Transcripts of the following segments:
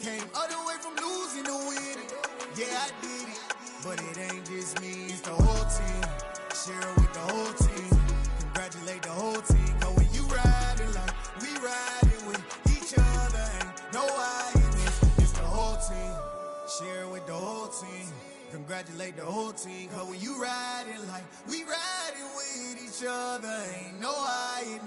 Came all the way from losing to winning. Yeah, I did it, but it ain't just me, it's the whole team. Share it with the whole team. Congratulate the whole team. Cause when you riding like we riding with each other, ain't no hiding. It's the whole team. Share it with the whole team. Congratulate the whole team. Cause when you riding like we riding with each other, ain't no hiding.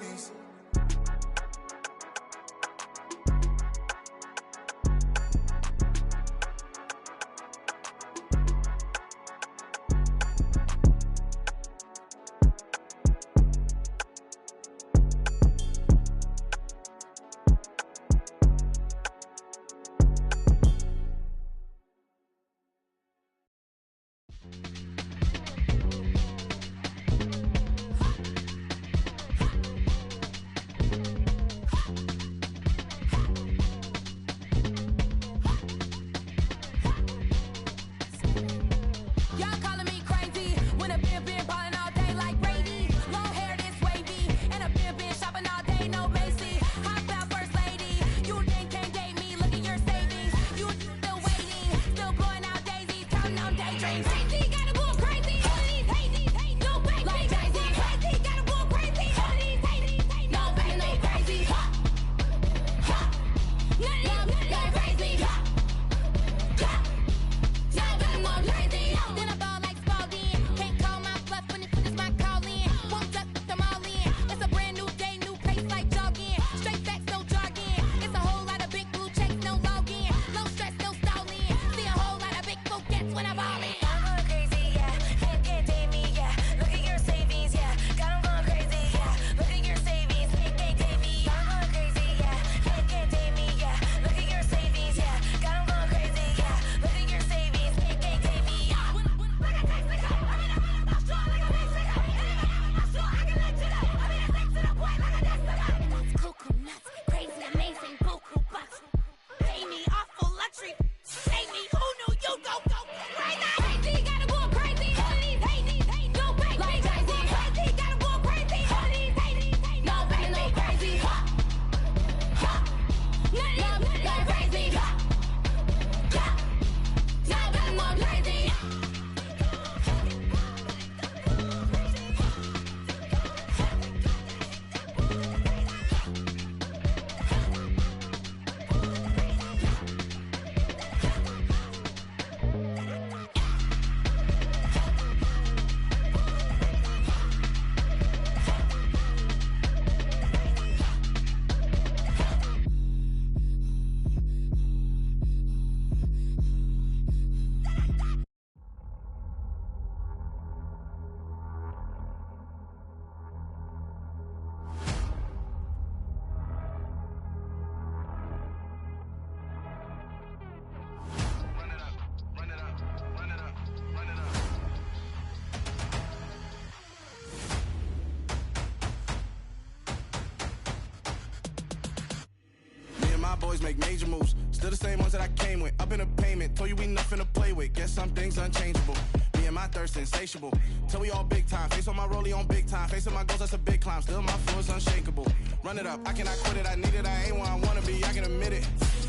Boys make major moves, still the same ones that I came with. Up in a payment, told you we nothing to play with. Guess some things unchangeable. Me and my thirst insatiable. Till we all big time. Face on my rollie on big time. Facing my goals, that's a big climb. Still my flow is unshakable. Run it up, I cannot quit it. I need it, I ain't where I wanna be. I can admit it.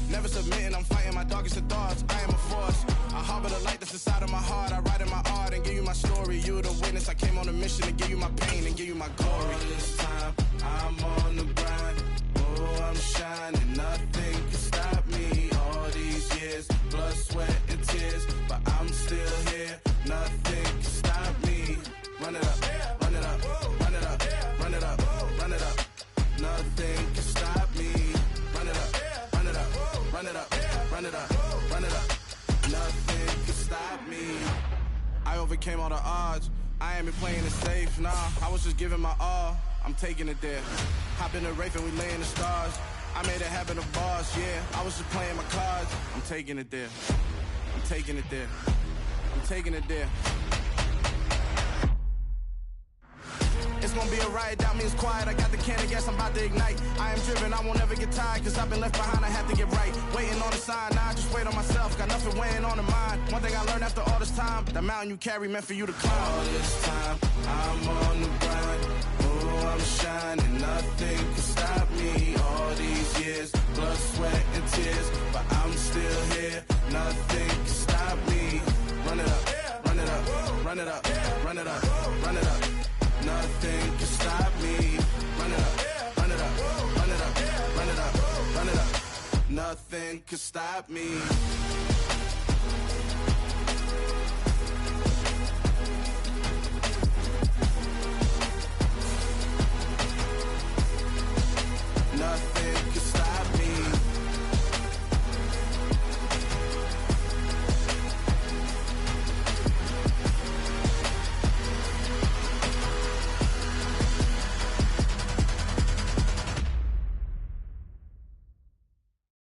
Never submitting, I'm fighting my darkest of thoughts. I am a force. I harbor the light that's inside of my heart. I write in my art and give you my story. You're the witness. I came on a mission to give you my pain and give you my glory. All this time, I'm on the grind. Oh, I'm shining, nothing can stop me. All these years, blood, sweat, and tears, but I'm still here. Nothing can stop me. Run it up, run it up, run it up, run it up, run it up. Nothing can stop me. Run it up, run it up, run it up, run it up, run it up. Nothing can stop me. I overcame all the odds. I ain't been playing it safe, nah. I was just giving my all. I'm taking it there. Hop in the Wraith and we lay in the stars. I made it happen to boss, yeah. I was just playing my cards. I'm taking it there. I'm taking it there. I'm taking it there. It's gonna be a riot, doubt me it's quiet. I got the can of gas, I'm about to ignite. I am driven, I won't ever get tired, cause I've been left behind, I have to get right. Waiting on the sign, now I just wait on myself. Got nothing weighing on the mind. One thing I learned after all this time, the mountain you carry meant for you to climb. All this time, I'm on the grind. Oh, I'm shining, nothing can stop me. All these years, blood, sweat, and tears, but I'm still run it up, run it up, run it up. Nothing can stop me. Run it up, run it up, run it up, run it up, run it up. Nothing can stop me. Nothing can stop me.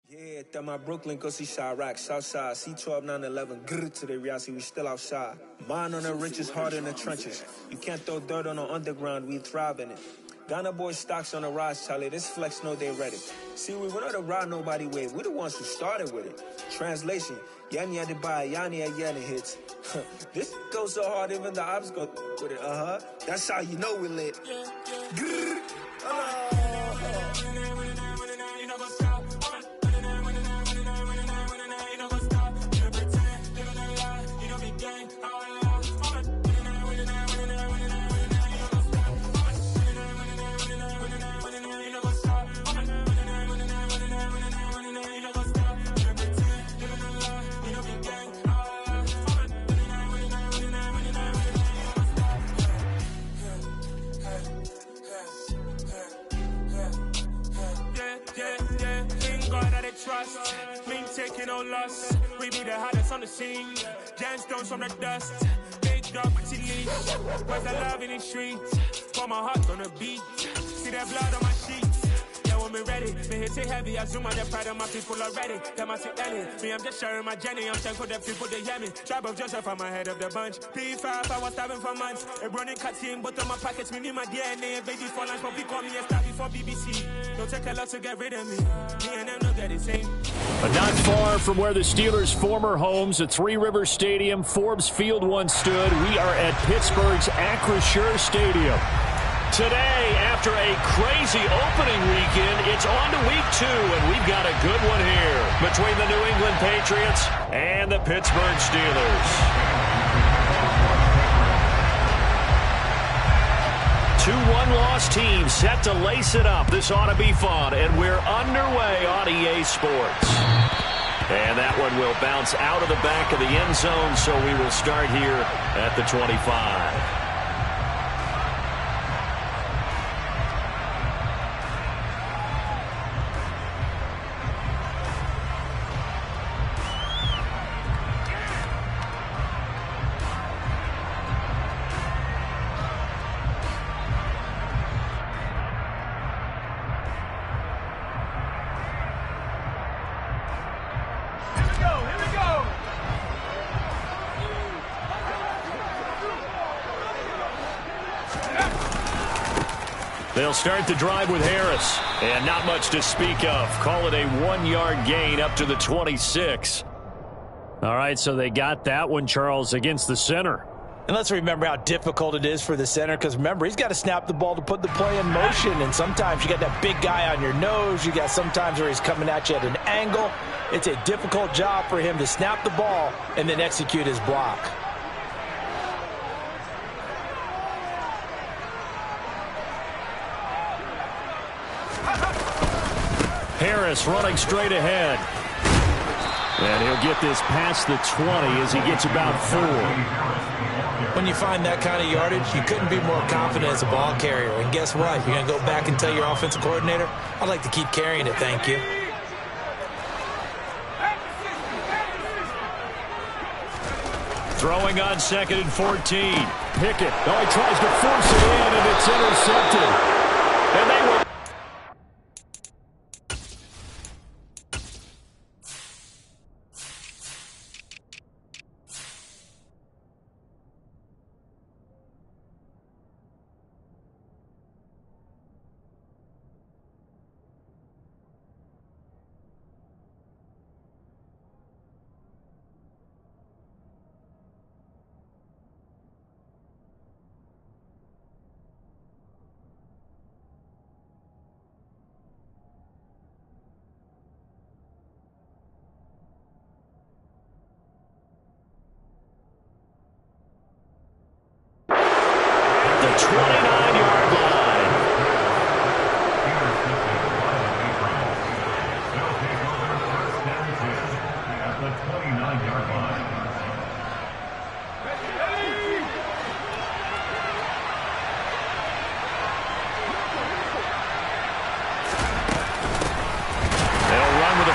Yeah, that my Brooklyn, go see Chirac, Southside, C12, 911, grrr to the reality, we still outside. Mine on the riches, hard in the trenches. You can't throw dirt on the underground, we thrive in it. Ghana boys stocks on the rise, Charlie, this flex know they ready. See, we not a ride nobody wave, we the ones who started with it. Translation, Yanni had to buy, Yanni had Yanni hits. This goes so hard, even the ops go with it, That's how you know we lit. Grrr, trust, me taking no loss. We be the hottest on the scene. Gemstones from the dust. Big dog, pretty leash. Where's the love in the streets? Pour my heart on the beat. See that blood on my sheets. Yeah, when we ready, me hit it heavy. I zoom on the pride of my people already. Them I see Ellie. Me, I'm just sharing my journey. I'm thankful that people they hear me. Tribe of Joseph, I'm ahead of the bunch. P5, I was starving for months. A running cut team, but on my pockets, me my DNA. Baby for lunch, but we call me a star before BBC. Don't take a lot to get rid of me. Me and them don't get the same. But not far from where the Steelers' former homes at Three Rivers Stadium, Forbes Field once stood, we are at Pittsburgh's Acrisure Stadium. Today, after a crazy opening weekend, it's on to week 2, and we've got a good one here between the New England Patriots and the Pittsburgh Steelers. Two one-loss teams set to lace it up. This ought to be fun, and we're underway on EA Sports. And that one will bounce out of the back of the end zone, so we will start here at the 25. They'll start the drive with Harris, and not much to speak of. Call it a 1-yard gain up to the 26. All right, so they got that one, Charles, against the center. And let's remember how difficult it is for the center, because remember, he's got to snap the ball to put the play in motion, and sometimes you got that big guy on your nose. You got sometimes where he's coming at you at an angle. It's a difficult job for him to snap the ball and then execute his block. Harris running straight ahead. And he'll get this past the 20 as he gets about 4. When you find that kind of yardage, you couldn't be more confident as a ball carrier. And guess what? You're going to go back and tell your offensive coordinator, I'd like to keep carrying it, thank you. Throwing on 2nd and 14. Pickett. Oh, he tries to force it in, and it's intercepted. And they will. 29-yard line. At the 29-yard line.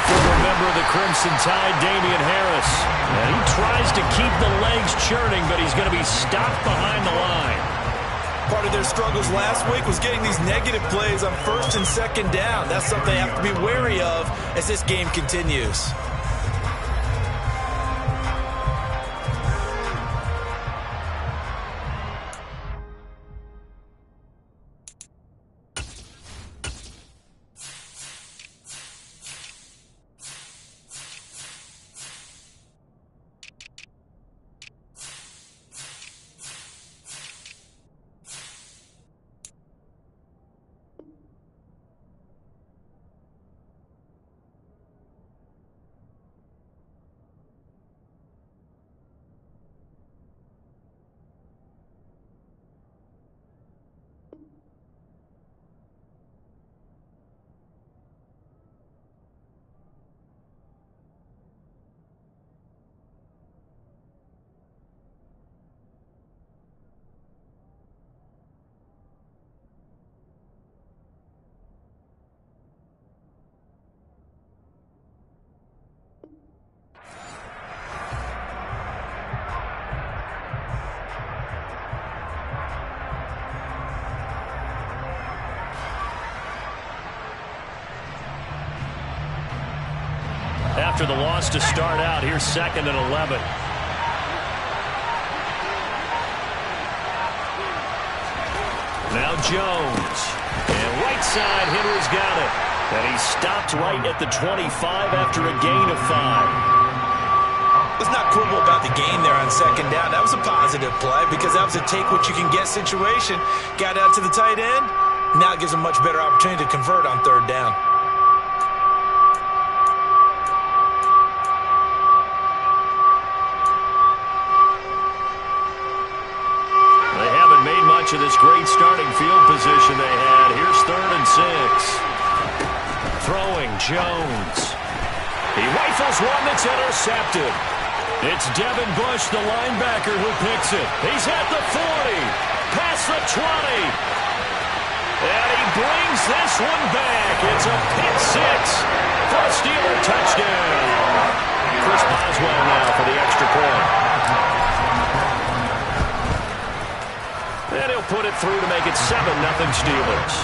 Former member of the Crimson Tide, Damian Harris. And he tries to keep the legs churning, but he's going to be stopped behind the line. Part of their struggles last week was getting these negative plays on first and second down. That's something they have to be wary of as this game continues. After the loss to start out, here's 2nd and 11. Now Jones. And right side, Henry's got it. And he stopped right at the 25 after a gain of 5. Let's not quibble about the gain there on second down. That was a positive play because that was a take-what-you-can-get situation. Got out to the tight end. Now it gives them much better opportunity to convert on third down. Of this great starting field position they had. Here's 3rd and 6. Throwing Jones. He rifles one that's intercepted. It's Devin Bush, the linebacker, who picks it. He's at the 40, past the 20. And he brings this one back. It's a pick 6 for a Steeler touchdown. Chris Boswell now for the extra point. And he'll put it through to make it 7-0 Steelers.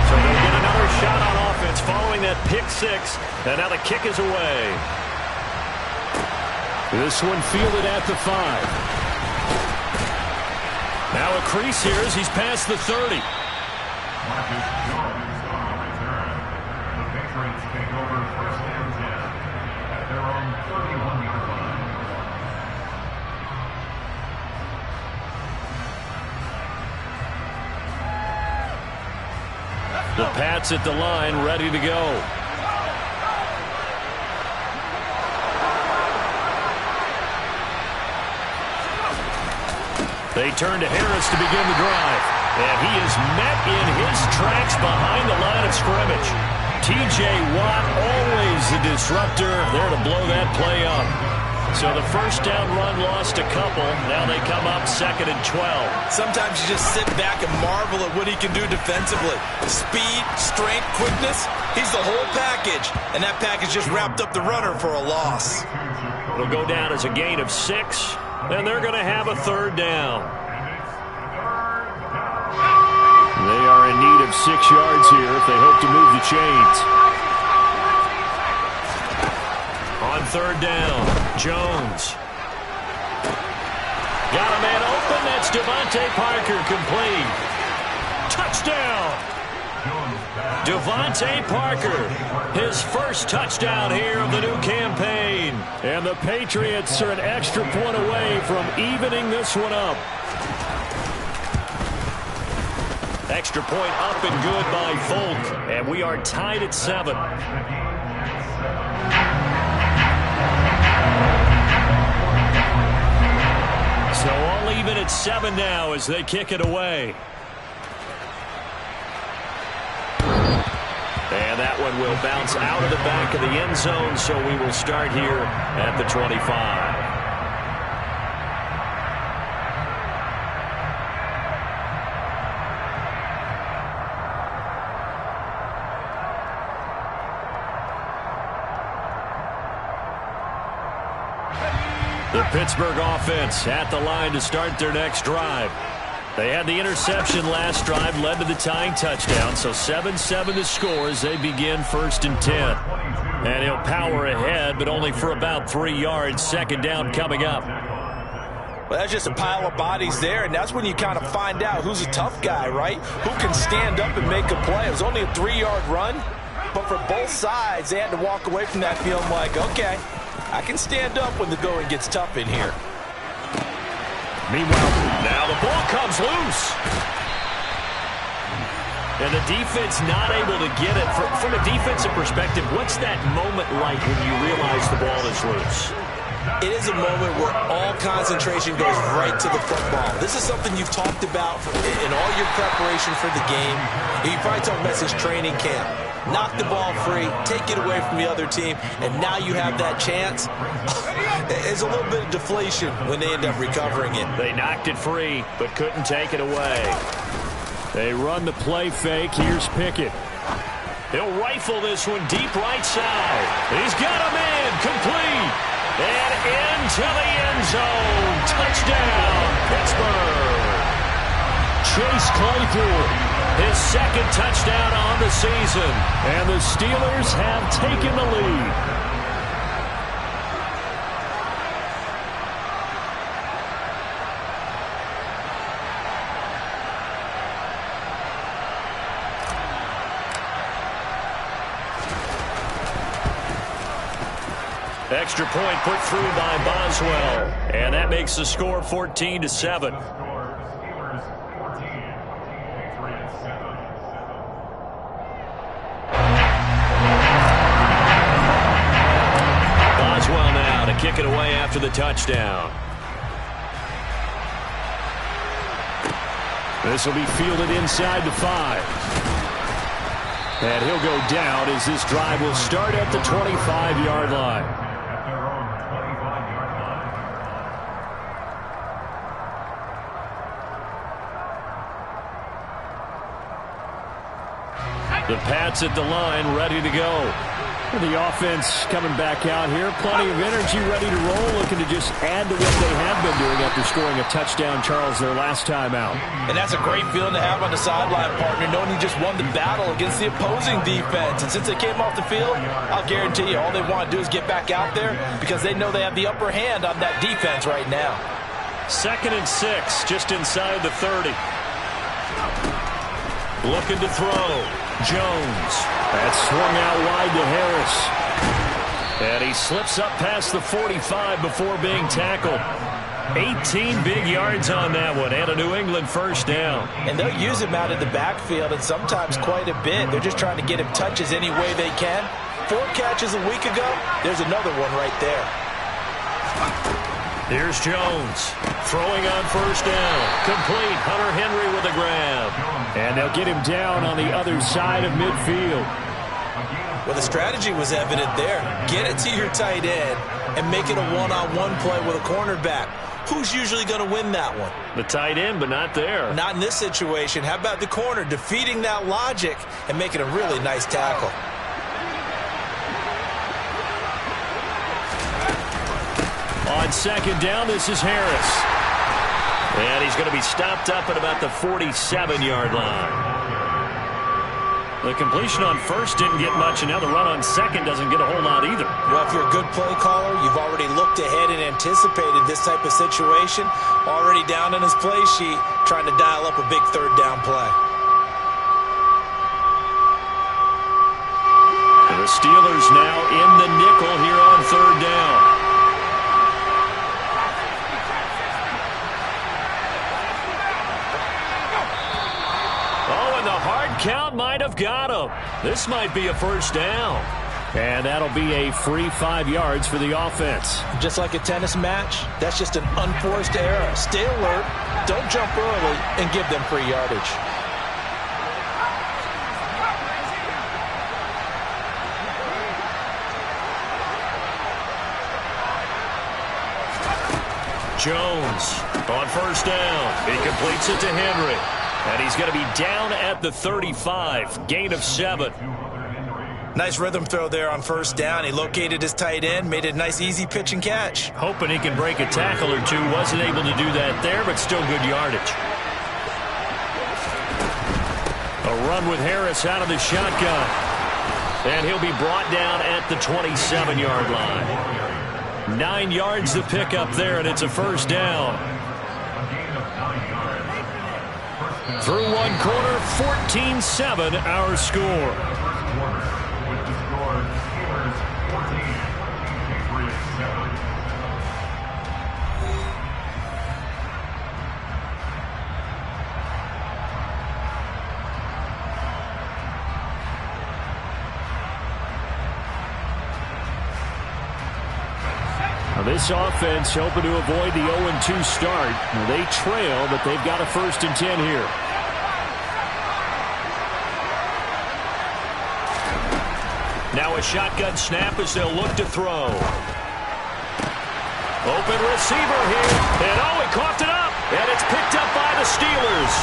So they'll get another shot on offense following that pick 6. And now the kick is away. This one fielded at the 5. Now a crease here as he's past the 30. Marcus Jones on the return. The Patriots take over 1st and 10. Their own 31-yard line. The Pats at the line, ready to go. They turn to Harris to begin the drive. And he is met in his tracks behind the line of scrimmage. T.J. Watt, always the disruptor, there to blow that play up. So the first down run lost a couple. Now they come up 2nd and 12. Sometimes you just sit back and marvel at what he can do defensively. Speed, strength, quickness, he's the whole package. And that package just wrapped up the runner for a loss. It'll go down as a gain of 6, and they're going to have a 3rd down. They are in need of 6 yards here if they hope to move the chains. On 3rd down, Jones. Got a man open. That's Devontae Parker, complete. Touchdown! Devontae Parker, his first touchdown here of the new campaign. And the Patriots are an extra point away from evening this one up. Extra point up and good by Folk, and we are tied at 7. even at 7 now as they kick it away. And that one will bounce out of the back of the end zone, so we will start here at the 25. The Pittsburgh offense at the line to start their next drive. They had the interception last drive, led to the tying touchdown, so 7-7 the score as they begin 1st and 10. And he'll power ahead, but only for about 3 yards. 2nd down coming up. Well, that's just a pile of bodies there, and that's when you kind of find out who's a tough guy, right? Who can stand up and make a play. It was only a 3-yard run, but for both sides, they had to walk away from that feeling like, okay, I can stand up when the going gets tough in here. Meanwhile, now the ball comes loose. And the defense not able to get it. From a defensive perspective, what's that moment like when you realize the ball is loose? It is a moment where all concentration goes right to the football. This is something you've talked about in all your preparation for the game. You probably talked about since training camp. Knock the ball free, take it away from the other team, and now you have that chance. There's a little bit of deflation when they end up recovering it. They knocked it free, but couldn't take it away. They run the play fake. Here's Pickett. He'll rifle this one deep right side. He's got a man complete. And into the end zone. Touchdown, Pittsburgh. Chase Claypool. His 2nd touchdown on the season. And the Steelers have taken the lead. Extra point put through by Boswell. And that makes the score 14-7. Kick it away after the touchdown. This will be fielded inside the 5. And he'll go down as this drive will start at the 25-yard line. The Pats at the line, ready to go. The offense coming back out here. Plenty of energy, ready to roll, looking to just add to what they have been doing after scoring a touchdown, Charles, their last time out. And that's a great feeling to have on the sideline, partner, knowing you just won the battle against the opposing defense. And since they came off the field, I'll guarantee you all they want to do is get back out there because they know they have the upper hand on that defense right now. 2nd and 6, just inside the 30. Looking to throw. Jones. That's swung out wide to Harris. And he slips up past the 45 before being tackled. 18 big yards on that one, and a New England 1st down. And they'll use him out of the backfield, and sometimes quite a bit. They're just trying to get him touches any way they can. 4 catches a week ago, there's another one right there. Here's Jones, throwing on 1st down. Complete, Hunter Henry with a grab. And they'll get him down on the other side of midfield. Well, the strategy was evident there. Get it to your tight end and make it a one-on-one play with a cornerback. Who's usually going to win that one? The tight end, but not there. Not in this situation. How about the corner defeating that logic and making a really nice tackle? On 2nd down, this is Harris. And he's going to be stopped up at about the 47-yard line. The completion on 1st didn't get much, and now the run on 2nd doesn't get a whole lot either. Well, if you're a good play caller, you've already looked ahead and anticipated this type of situation. Already down in his play sheet, trying to dial up a big 3rd down play. And the Steelers now in the nickel here on 3rd down. Count might have got him. This might be a 1st down. And that'll be a free 5 yards for the offense. Just like a tennis match, that's just an unforced error. Stay alert, don't jump early, and give them free yardage. Jones on first down. He completes it to Henry. And he's going to be down at the 35. Gain of 7. Nice rhythm throw there on first down. He located his tight end, made it a nice easy pitch and catch. Hoping he can break a tackle or two. Wasn't able to do that there, but still good yardage. A run with Harris out of the shotgun. And he'll be brought down at the 27-yard line. 9 yards to pick up there, and it's a first down. Through one quarter, 14-7 our score. This offense hoping to avoid the 0-2 start. They trail, but they've got a 1st and 10 here. Now a shotgun snap as they'll look to throw. Open receiver here. And he coughed it up. And it's picked up by the Steelers.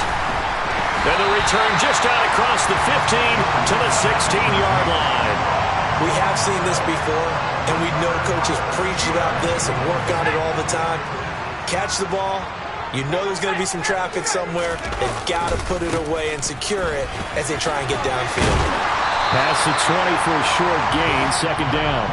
And the return just out across the 15 to the 16-yard line. We have seen this before, and we know coaches preach about this and work on it all the time. Catch the ball. You know there's going to be some traffic somewhere. They've got to put it away and secure it as they try and get downfield. Pass the 20 for a short gain, 2nd down.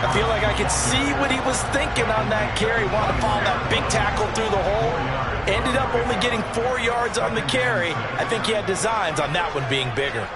I feel like I could see what he was thinking on that carry. Wanted to follow that big tackle through the hole. Ended up only getting 4 yards on the carry. I think he had designs on that one being bigger.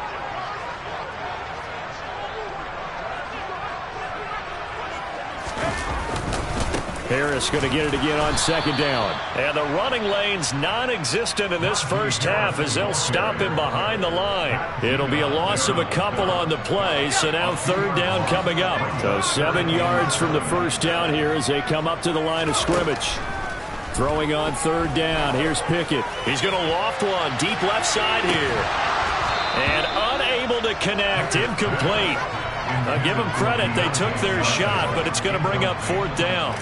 Harris going to get it again on 2nd down. And the running lane's non-existent in this first half as they'll stop him behind the line. It'll be a loss of a couple on the play, so now 3rd down coming up. So 7 yards from the first down here as they come up to the line of scrimmage. Throwing on 3rd down. Here's Pickett. He's going to loft one deep left side here. And unable to connect. Incomplete. Give them credit. They took their shot, but it's going to bring up 4th down.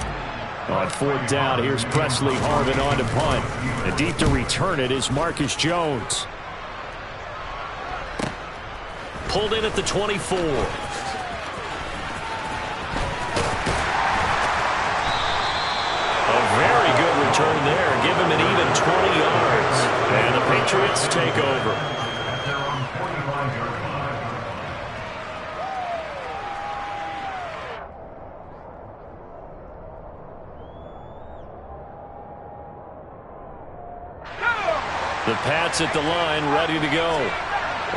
On 4th down, here's Presley Harvin on to punt. And deep to return it is Marcus Jones. Pulled in at the 24. A very good return there. Give him an even 20 yards. And the Patriots take over. The Pats at the line, ready to go.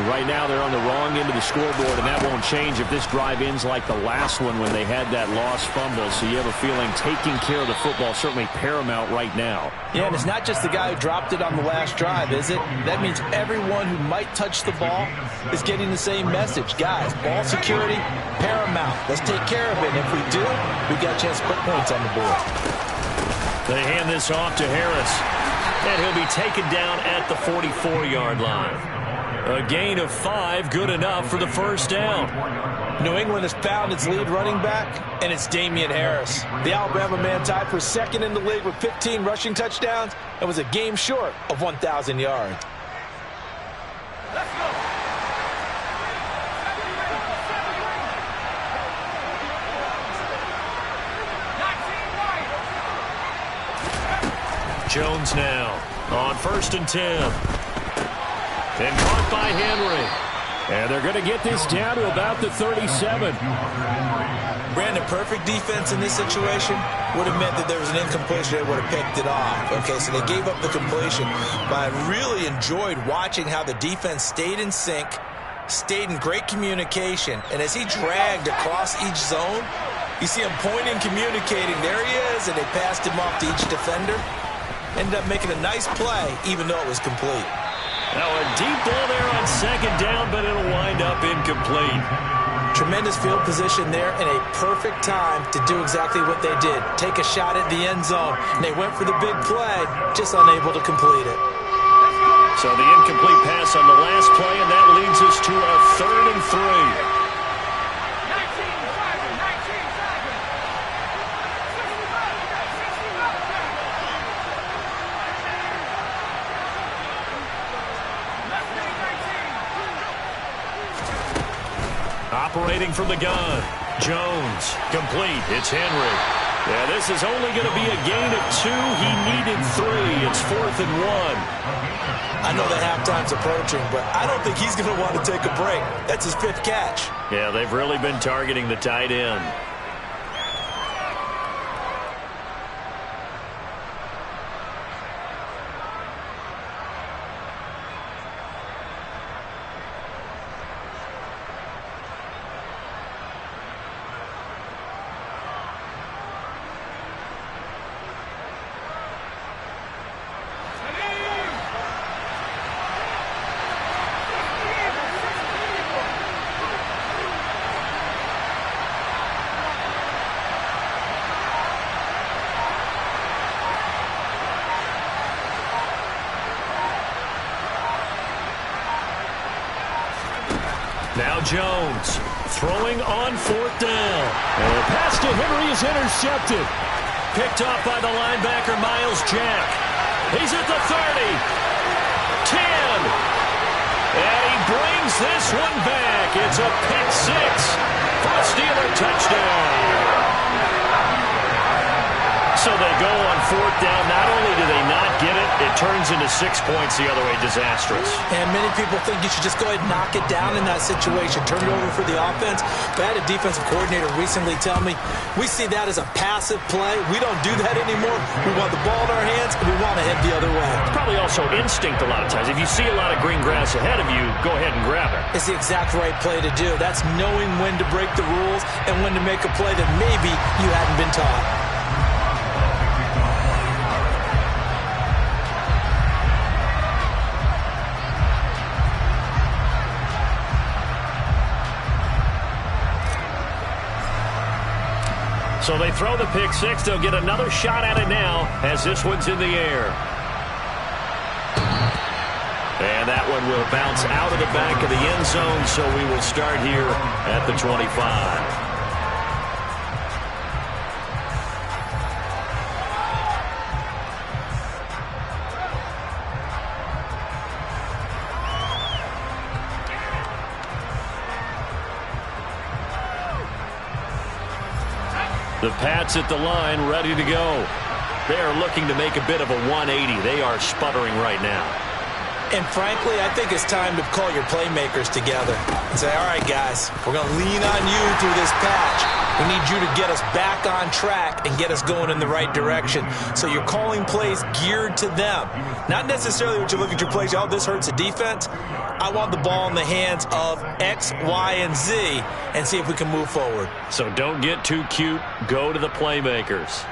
Right now they're on the wrong end of the scoreboard, and that won't change if this drive ends like the last one when they had that lost fumble. So you have a feeling taking care of the football is certainly paramount right now. Yeah, and it's not just the guy who dropped it on the last drive, is it? That means everyone who might touch the ball is getting the same message. Guys, ball security, paramount. Let's take care of it. And if we do, we got a chance to put points on the board. They hand this off to Harris. And he'll be taken down at the 44-yard line. A gain of 5, good enough for the 1st down. New England has found its lead running back, and it's Damian Harris. The Alabama man tied for 2nd in the league with 15 rushing touchdowns and was a game short of 1,000 yards. Let's go. Jones now on 1st and 10. And caught by Henry. And they're going to get this down to about the 37. Brandon, perfect defense in this situation would have meant that there was an incompletion. They would have picked it off. Okay, so they gave up the completion. But I really enjoyed watching how the defense stayed in sync, stayed in great communication. And as he dragged across each zone, you see him pointing, communicating. There he is, and they passed him off to each defender. Ended up making a nice play, even though it was complete. Now a deep ball there on on second down, but it'll wind up incomplete. Tremendous field position there and a perfect time to do exactly what they did. Take a shot at the end zone. And they went for the big play, just unable to complete it. So the incomplete pass on the last play, and that leads us to a 3rd and 3. Operating from the gun. Jones, complete. It's Henry. Yeah, this is only going to be a gain of 2. He needed 3. It's 4th and 1. I know the halftime's approaching, but I don't think he's going to want to take a break. That's his 5th catch. Yeah, they've really been targeting the tight end. Now Jones throwing on 4th down. And the pass to Henry is intercepted. Picked off by the linebacker, Miles Jack. He's at the 30. 10. And he brings this one back. It's a pick 6 for a Steeler touchdown. So they go on 4th down. Not only do they not get it, it turns into 6 points the other way. Disastrous. And many people think you should just go ahead and knock it down in that situation. Turn it over for the offense. But I had a defensive coordinator recently tell me, we see that as a passive play. We don't do that anymore. We want the ball in our hands, and we want to head the other way. It's probably also instinct a lot of times. If you see a lot of green grass ahead of you, go ahead and grab it. It's the exact right play to do. That's knowing when to break the rules and when to make a play that maybe you hadn't been taught. So they throw the pick 6. They'll get another shot at it now as this one's in the air. And that one will bounce out of the back of the end zone, so we will start here at the 25. The Pats at the line, ready to go. They are looking to make a bit of a 180. They are sputtering right now. And frankly, I think it's time to call your playmakers together and say, all right, guys, we're going to lean on you through this patch. We need you to get us back on track and get us going in the right direction. So you're calling plays geared to them. Not necessarily what you look at your plays, oh, this hurts the defense. I want the ball in the hands of X, Y, and Z and see if we can move forward. So don't get too cute. Go to the playmakers.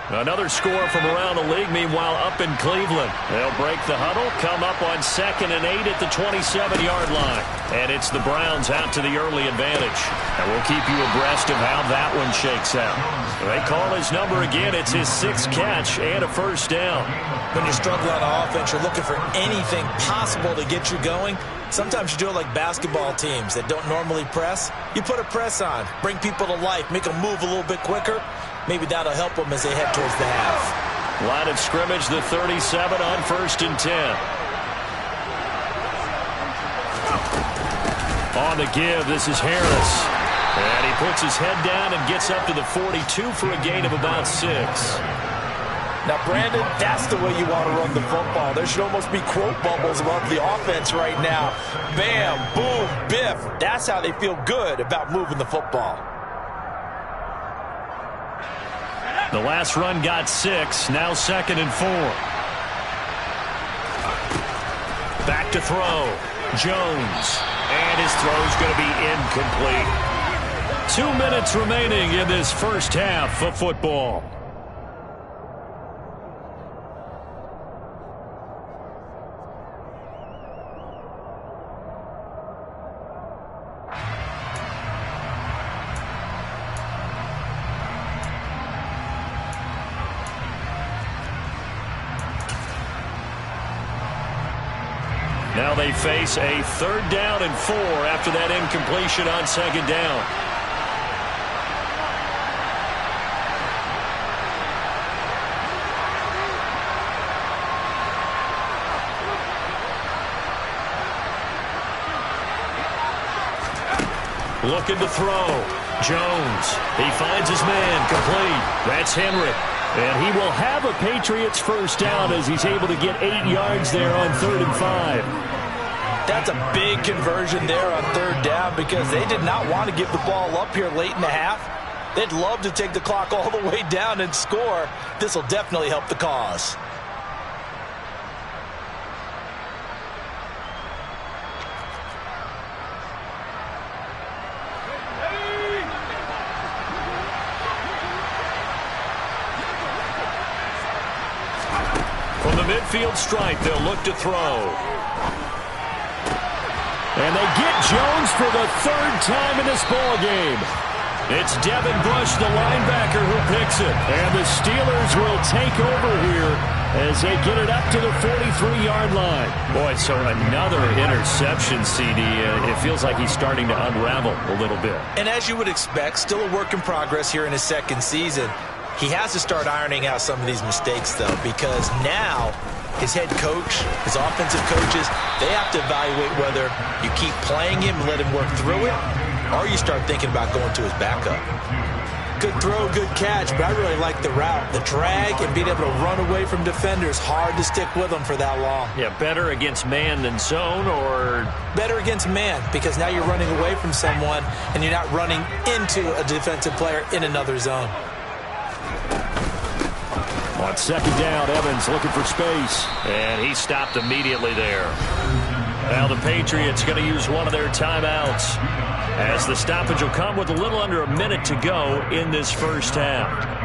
Another score from around the league, meanwhile, up in Cleveland. They'll break the huddle, come up on 2nd and 8 at the 27-yard line. And it's the Browns out to the early advantage. And we'll keep you abreast of how that one shakes out. They call his number again. It's his 6th catch and a first down. When you're struggling on offense, you're looking for anything possible to get you going. Sometimes you do it like basketball teams that don't normally press. You put a press on, bring people to life, make them move a little bit quicker. Maybe that'll help them as they head towards the half. Line of scrimmage, the 37 on 1st and 10. On the give, this is Harris. And he puts his head down and gets up to the 42 for a gain of about 6. Now, Brandon, that's the way you want to run the football. There should almost be quote bubbles about the offense right now. Bam, boom, biff. That's how they feel good about moving the football. The last run got 6. Now 2nd and 4. Back to throw. Jones. And his throw's going to be incomplete. 2 minutes remaining in this first half of football. Now they face a 3rd down and 4 after that incompletion on 2nd down. Looking to throw. Jones. He finds his man. Complete. That's Henry. And he will have a Patriots 1st down as he's able to get 8 yards there on 3rd and 5. That's a big conversion there on 3rd down because they did not want to give the ball up here late in the half. They'd love to take the clock all the way down and score. This will definitely help the cause. From the midfield stripe, they'll look to throw. And they get Jones for the 3rd time in this ball game. It's Devin Bush, the linebacker, who picks it. And the Steelers will take over here as they get it up to the 43-yard line. Boy, so another interception, CD. It feels like he's starting to unravel a little bit. And as you would expect, still a work in progress here in his 2nd season. He has to start ironing out some of these mistakes, though, because now his head coach, his offensive coaches, they have to evaluate whether you keep playing him and let him work through it, or you start thinking about going to his backup. Good throw, good catch, but I really like the route. The drag and being able to run away from defenders, hard to stick with them for that long. Yeah, better against man than zone, or? Better against man, because now you're running away from someone and you're not running into a defensive player in another zone. On 2nd down, Evans looking for space. And he stopped immediately there. Now the Patriots going to use one of their timeouts, as the stoppage will come with a little under a minute to go in this 1st half.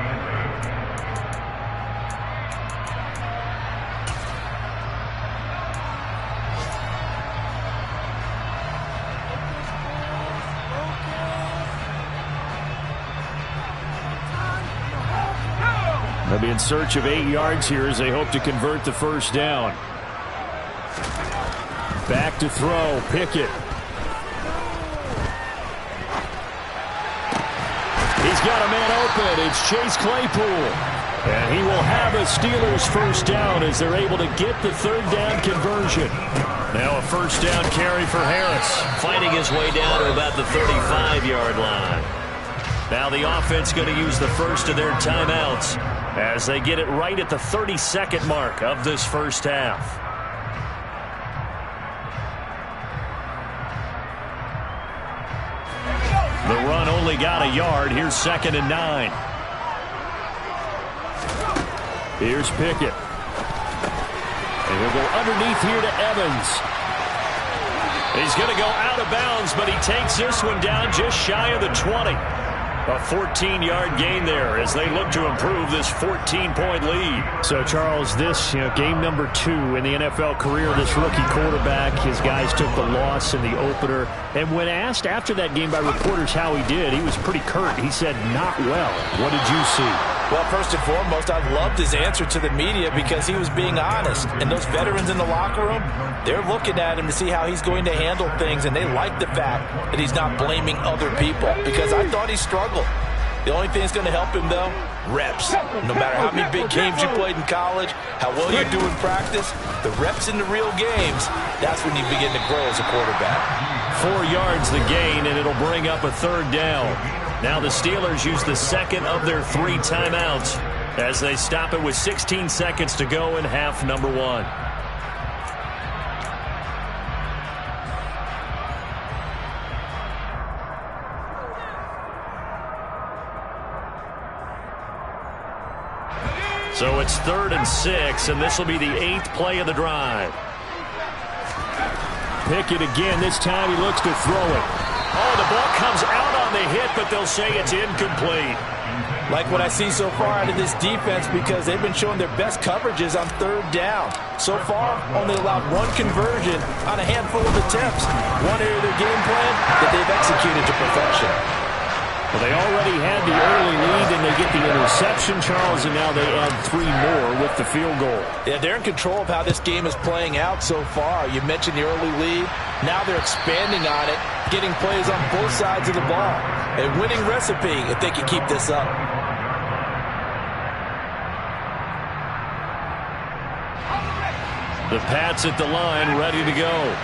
They'll be in search of 8 yards here as they hope to convert the 1st down. Back to throw. Pickett. He's got a man open. It's Chase Claypool. And he will have a Steelers 1st down as they're able to get the 3rd down conversion. Now a 1st down carry for Harris, fighting his way down to about the 35-yard line. Now the offense going to use the first of their timeouts as they get it right at the 32nd mark of this 1st half. The run only got a yard. Here's 2nd and 9. Here's Pickett. And he'll go underneath here to Evans. He's going to go out of bounds, but he takes this one down just shy of the 20. A 14-yard gain there as they look to improve this 14-point lead. So, Charles, this, game number 2 in the NFL career, this rookie quarterback, his guys took the loss in the opener. And when asked after that game by reporters how he did, he was pretty curt. He said, not well. What did you see? Well, first and foremost, I loved his answer to the media because he was being honest. And those veterans in the locker room, they're looking at him to see how he's going to handle things. And they like the fact that he's not blaming other people, because I thought he struggled. The only thing that's going to help him, though, reps. No matter how many big games you played in college, how well you do in practice, the reps in the real games, that's when you begin to grow as a quarterback. 4 yards the gain, and it'll bring up a 3rd down. Now the Steelers use the second of their 3 timeouts as they stop it with 16 seconds to go in half number 1. So it's 3rd and 6, and this will be the 8th play of the drive. Pickett again. This time he looks to throw it. Oh, the ball comes out on the hit, but they'll say it's incomplete. Like what I see so far out of this defense, because they've been showing their best coverages on 3rd down. So far, only allowed 1 conversion on a handful of attempts. One area of their game plan that they've executed to perfection. Well, they already had the early lead, and they get the interception, Charles, and now they add 3 more with the field goal. Yeah, they're in control of how this game is playing out so far. You mentioned the early lead. Now they're expanding on it, getting plays on both sides of the ball. A winning recipe if they can keep this up. The Pats at the line, ready to go.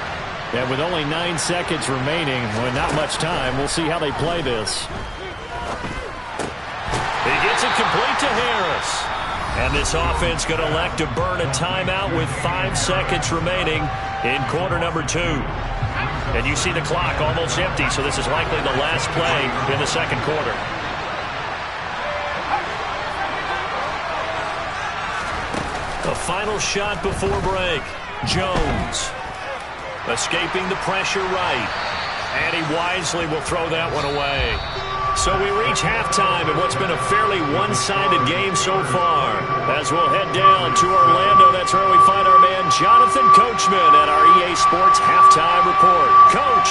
And with only 9 seconds remaining, well, not much time, we'll see how they play this. He gets it complete to Harris. And this offense going to elect to burn a timeout with 5 seconds remaining in quarter number 2. And you see the clock almost empty, so this is likely the last play in the second quarter. The final shot before break. Jones escaping the pressure right. And he wisely will throw that one away. So we reach halftime in what's been a fairly one-sided game so far. As we'll head down to Orlando, that's where we find our man Jonathan Coachman at our EA Sports Halftime Report. Coach.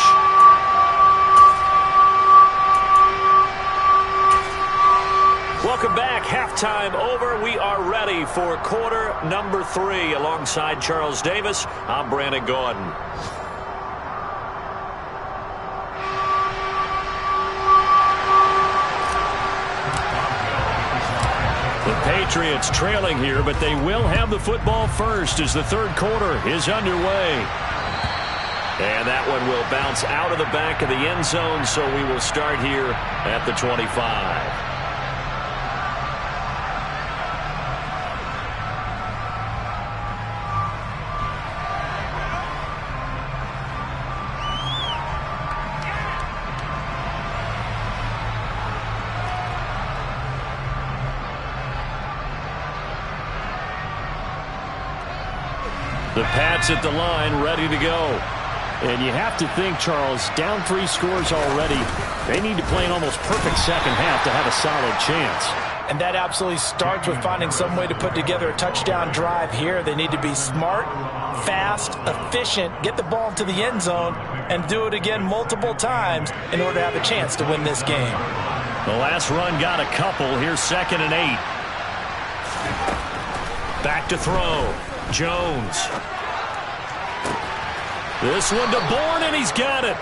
Welcome back. Halftime over. We are ready for quarter number 3. Alongside Charles Davis, I'm Brandon Gordon. The Patriots trailing here, but they will have the football first as the third quarter is underway. And that one will bounce out of the back of the end zone, so we will start here at the 25. The Pats at the line, ready to go. And you have to think, Charles, down 3 scores already. They need to play an almost perfect second half to have a solid chance. And that absolutely starts with finding some way to put together a touchdown drive here. They need to be smart, fast, efficient, get the ball into the end zone, and do it again multiple times in order to have a chance to win this game. The last run got a couple. Here's 2nd and 8. Back to throw. Jones. This one to Bourne, and he's got it.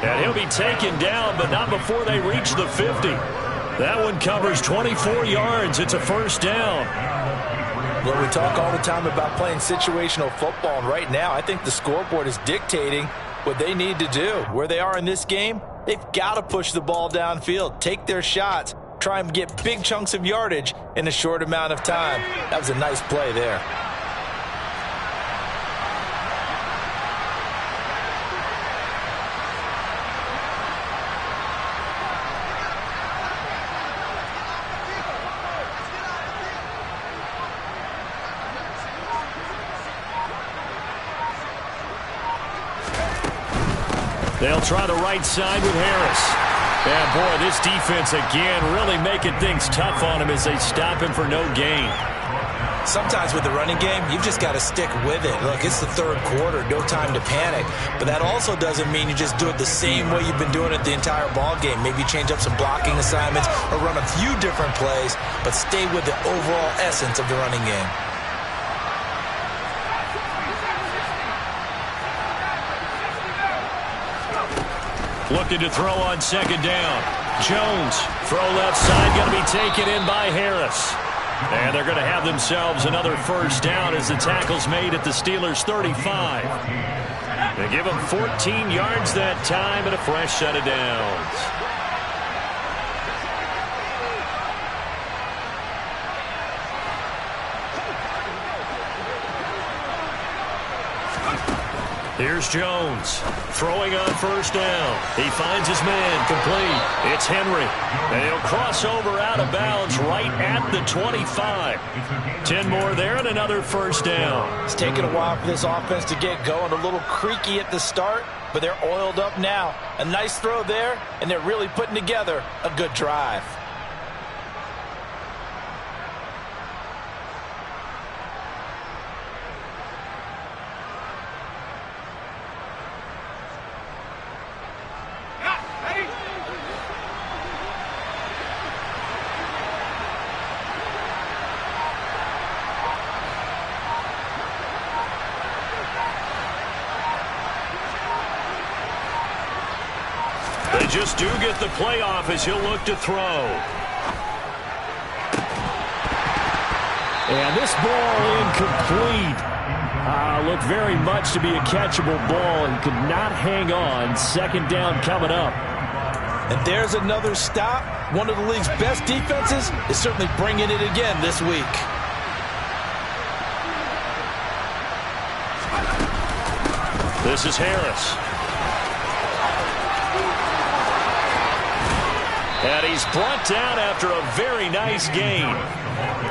And he'll be taken down, but not before they reach the 50. That one covers 24 yards. It's a first down. Well, we talk all the time about playing situational football, and right now I think the scoreboard is dictating what they need to do. Where they are in this game, they've got to push the ball downfield, take their shots, try and get big chunks of yardage in a short amount of time. That was a nice play there. They'll try the right side with Harris. And, boy, this defense, again, really making things tough on him as they stop him for no gain. Sometimes with the running game, you've just got to stick with it. Look, it's the third quarter, no time to panic. But that also doesn't mean you just do it the same way you've been doing it the entire ball game. Maybe change up some blocking assignments or run a few different plays, but stay with the overall essence of the running game. Looking to throw on 2nd down. Jones, throw left side, going to be taken in by Harris. And they're going to have themselves another first down as the tackle's made at the Steelers' 35. They give them 14 yards that time and a fresh set of downs. Here's Jones, throwing on first down. He finds his man, complete. It's Henry, and he'll cross over out of bounds right at the 25. 10 more there and another first down. It's taken a while for this offense to get going. A little creaky at the start, but they're oiled up now. A nice throw there, and they're really putting together a good drive. They just do get the playoff as he'll look to throw. And this ball incomplete. Looked very much to be a catchable ball and could not hang on. Second down coming up. And there's another stop. One of the league's best defenses is certainly bringing it again this week. This is Harris. And he's brought down after a very nice gain.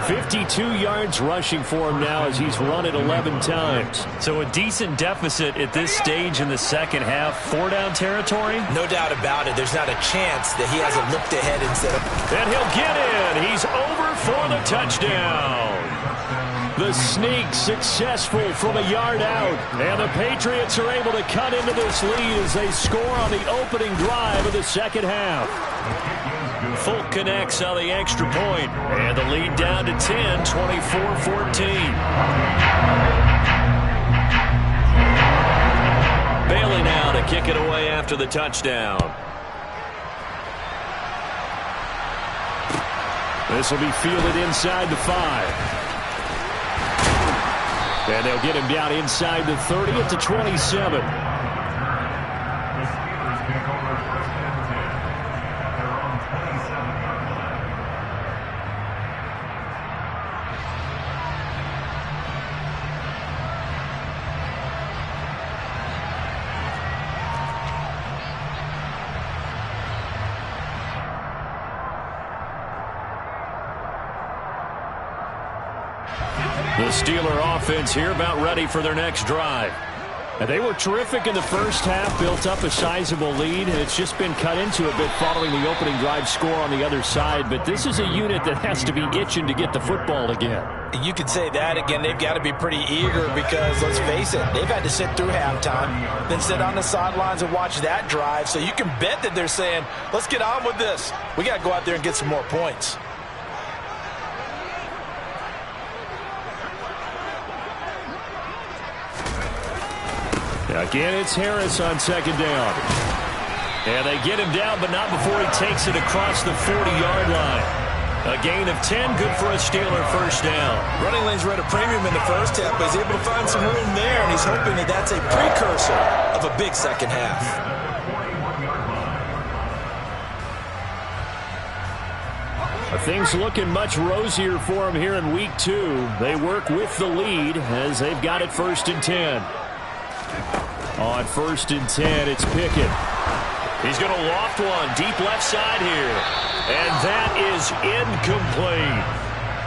52 yards rushing for him now as he's run it 11 times. So a decent deficit at this stage in the second half. 4-down territory? No doubt about it. There's not a chance that he hasn't looked ahead instead of... And he'll get in. He's over for the touchdown. The sneak successful from a yard out. And the Patriots are able to cut into this lead as they score on the opening drive of the second half. Folk connects on the extra point. And the lead down to 10, 24-14. Bailey now to kick it away after the touchdown. This will be fielded inside the 5. And they'll get him down inside the 30 at the 27. The Steeler offense here about ready for their next drive. And they were terrific in the first half, built up a sizable lead, and it's just been cut into a bit following the opening drive score on the other side. But this is a unit that has to be itching to get the football again. You could say that again. They've got to be pretty eager because, let's face it, they've had to sit through halftime, then sit on the sidelines and watch that drive. So you can bet that they're saying, let's get on with this. We got to go out there and get some more points. Again, it's Harris on second down. And they get him down, but not before he takes it across the 40-yard line. A gain of 10, good for a Steeler first down. Running lanes were at a premium in the first half, but he's able to find some room there, and he's hoping that that's a precursor of a big second half. Things looking much rosier for him here in week 2. They work with the lead as they've got it 1st and 10. On 1st and 10, it's Pickett. He's going to loft one deep left side here. And that is incomplete.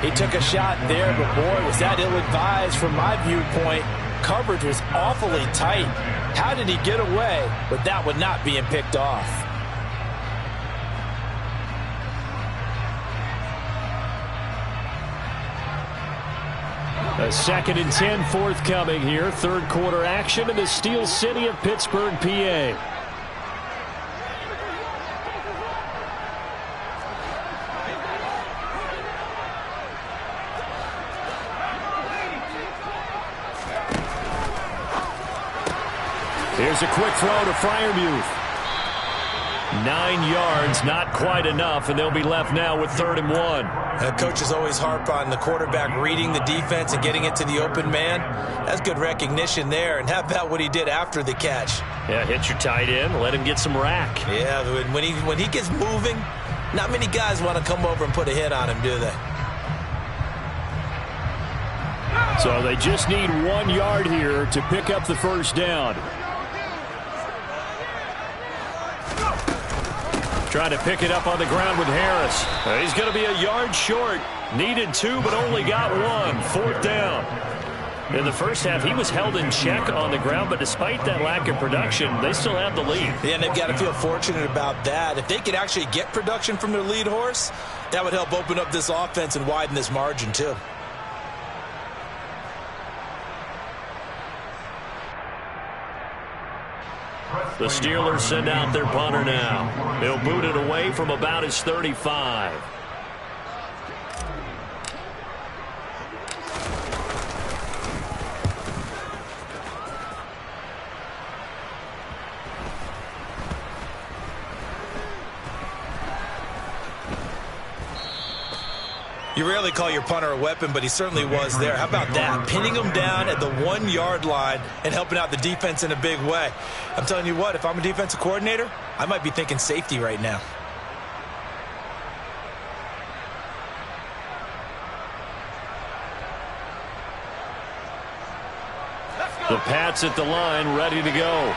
He took a shot there, but boy, was that ill-advised from my viewpoint. Coverage was awfully tight. How did he get away with that one not being picked off? A 2nd and 10 forthcoming here. Third quarter action in the Steel City of Pittsburgh, PA. Here's a quick throw to Freiermuth. 9 yards, not quite enough, and they'll be left now with 3rd and 1. Coaches always harp on the quarterback reading the defense and getting it to the open man. That's good recognition there. And how about what he did after the catch? Yeah, hit your tight end, let him get some rack. Yeah, when he gets moving, not many guys want to come over and put a hit on him, do they? So they just need 1 yard here to pick up the first down. Trying to pick it up on the ground with Harris. He's going to be a yard short. Needed 2, but only got 1. 4th down. In the first half, he was held in check on the ground, but despite that lack of production, they still have the lead. Yeah, and they've got to feel fortunate about that. If they could actually get production from their lead horse, that would help open up this offense and widen this margin, too. The Steelers send out their punter now. They'll boot it away from about his 35. You rarely call your punter a weapon, but he certainly was there. How about that? Pinning him down at the 1-yard line and helping out the defense in a big way. I'm telling you what, if I'm a defensive coordinator, I might be thinking safety right now. The Pats at the line, ready to go.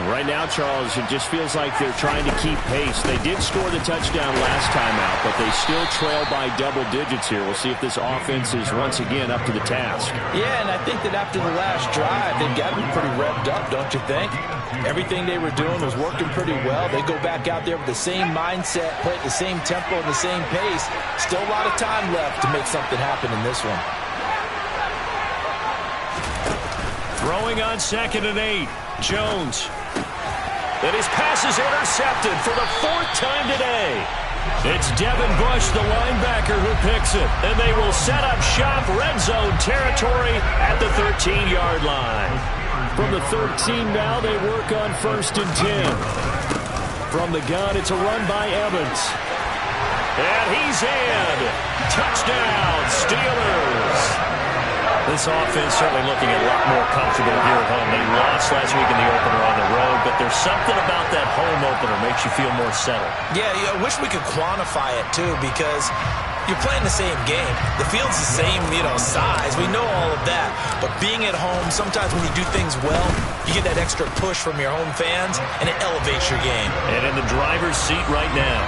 Right now, Charles, it just feels like they're trying to keep pace. They did score the touchdown last time out, but they still trail by double digits here. We'll see if this offense is once again up to the task. Yeah, and I think that after the last drive, they've got to be pretty revved up, don't you think? Everything they were doing was working pretty well. They go back out there with the same mindset, play at the same tempo and the same pace. Still a lot of time left to make something happen in this one. Throwing on 2nd and 8. Jones. And his pass is intercepted for the 4th time today. It's Devin Bush, the linebacker, who picks it. And they will set up shop, red zone territory at the 13-yard line. From the 13 now, they work on 1st and 10. From the gun, it's a run by Evans. And he's in. Touchdown, Steelers. This offense certainly looking a lot more comfortable here at home. They lost last week in the opener on the road, but there's something about that home opener makes you feel more settled. Yeah, I wish we could quantify it, too, because you're playing the same game. The field's the same, size. We know all of that. But being at home, sometimes when you do things well, you get that extra push from your home fans, and it elevates your game. And in the driver's seat right now,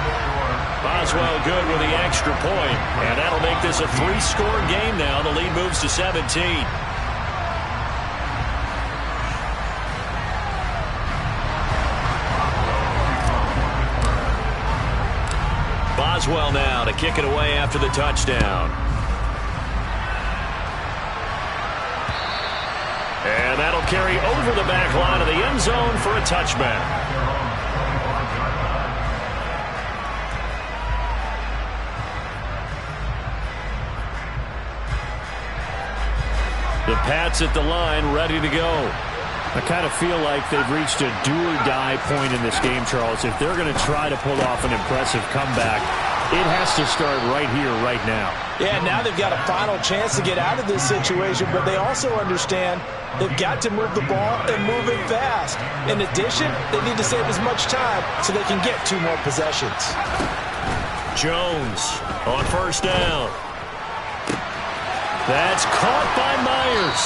Boswell good with the extra point, and that'll make this a 3-score game now. The lead moves to 17. Boswell now to kick it away after the touchdown. And that'll carry over the back line of the end zone for a touchback. The Pats at the line, ready to go. I kind of feel like they've reached a do-or-die point in this game, Charles. If they're going to try to pull off an impressive comeback, it has to start right here, right now. Yeah, now they've got a final chance to get out of this situation, but they also understand they've got to move the ball and move it fast. In addition, they need to save as much time so they can get 2 more possessions. Jones on 1st down. That's caught by Myers.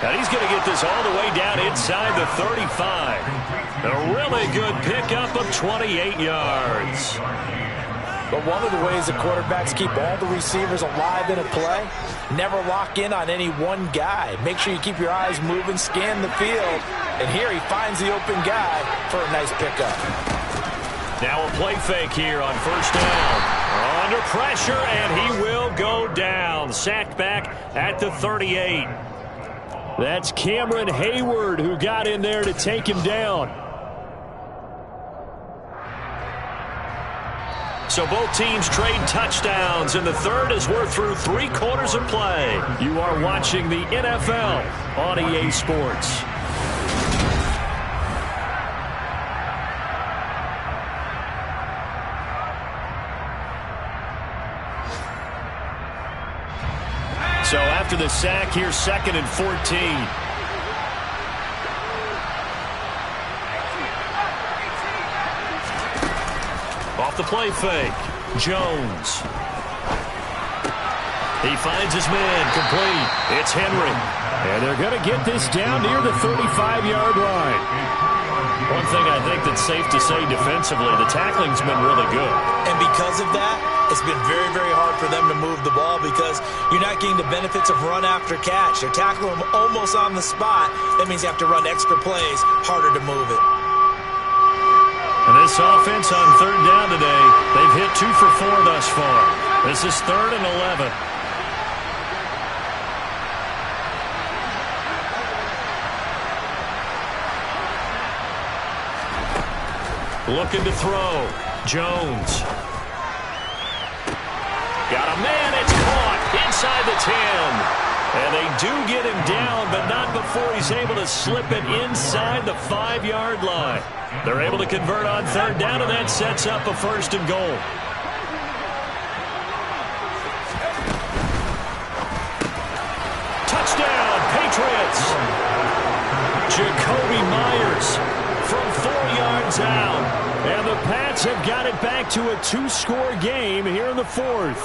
And he's going to get this all the way down inside the 35. A really good pickup of 28 yards. But one of the ways the quarterbacks keep all the receivers alive in a play, never lock in on any one guy. Make sure you keep your eyes moving, scan the field. And here he finds the open guy for a nice pickup. Now a play fake here on 1st down. Under pressure, and he will go down. Sacked back at the 38. That's Cameron Hayward who got in there to take him down. So both teams trade touchdowns in the 3rd as we're through 3 quarters of play. You are watching the NFL on EA Sports. So after the sack, here's 2nd and 14. Off the play fake, Jones. He finds his man, complete. It's Henry. And they're going to get this down near the 35-yard line. One thing I think that's safe to say defensively, the tackling's been really good. And because of that, it's been very, very hard for them to move the ball because you're not getting the benefits of run after catch. They're tackling them almost on the spot. That means you have to run extra plays, harder to move it. And this offense on 3rd down today, they've hit 2 for 4 thus far. This is 3rd and 11. Looking to throw. Jones. Got a man. It's caught inside the 10. And they do get him down, but not before he's able to slip it inside the 5-yard line. They're able to convert on 3rd down, and that sets up a 1st and goal. Touchdown, Patriots. Jacoby Myers from 4 yards out. And the Pats have got it back to a 2-score game here in the fourth.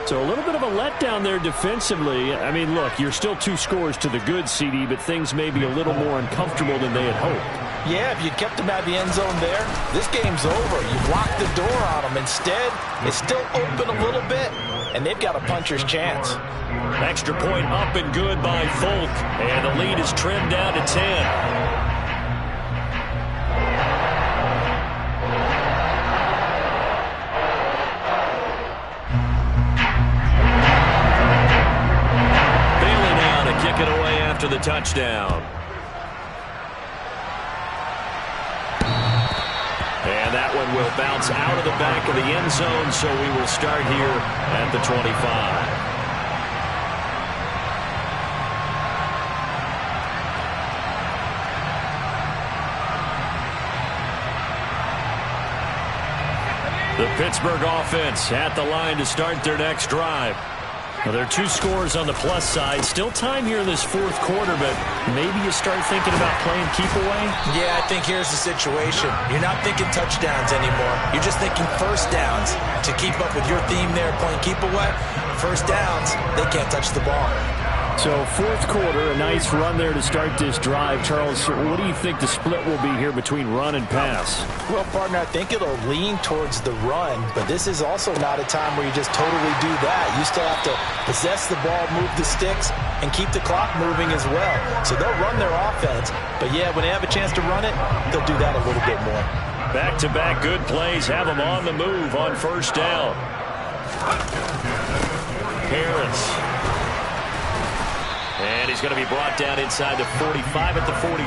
So a little bit of a letdown there defensively. I mean, look, you're still 2 scores to the good, CD, but things may be a little more uncomfortable than they had hoped. Yeah, if you kept them out of the end zone there, this game's over. You've locked the door on them. Instead, it's still open a little bit, and they've got a puncher's chance. Extra point up and good by Folk, and the lead is trimmed down to 10. Bailey now to kick it away after the touchdown. And that one will bounce out of the back of the end zone, so we will start here at the 25. The Pittsburgh offense at the line to start their next drive. Well, there are 2 scores on the plus side. Still time here in this fourth quarter, but maybe you start thinking about playing keep away? Yeah, I think here's the situation. You're not thinking touchdowns anymore. You're just thinking first downs. To keep up with your theme there, playing keep away, first downs, they can't touch the ball. So fourth quarter, a nice run there to start this drive. Charles, what do you think the split will be here between run and pass? Well, partner, I think it'll lean towards the run, but this is also not a time where you just totally do that. You still have to possess the ball, move the sticks, and keep the clock moving as well. So they'll run their offense, but yeah, when they have a chance to run it, they'll do that a little bit more. Back-to-back good plays have them on the move on first down. Harris. And he's going to be brought down inside the 45 at the 43.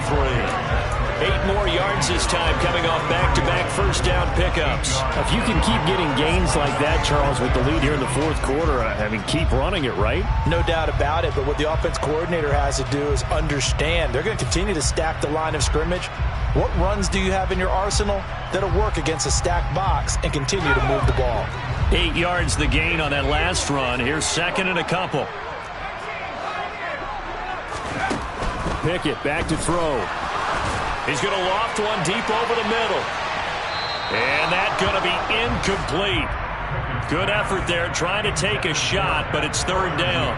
8 more yards this time coming off back-to-back first down pickups. If you can keep getting gains like that, Charles, with the lead here in the fourth quarter, I mean, keep running it, right? No doubt about it, but what the offense coordinator has to do is understand. They're going to continue to stack the line of scrimmage. What runs do you have in your arsenal that'll work against a stacked box and continue to move the ball? 8 yards the gain on that last run. Here's second and a couple. Pickett back to throw. He's going to loft one deep over the middle. And that's going to be incomplete. Good effort there trying to take a shot, but it's third down.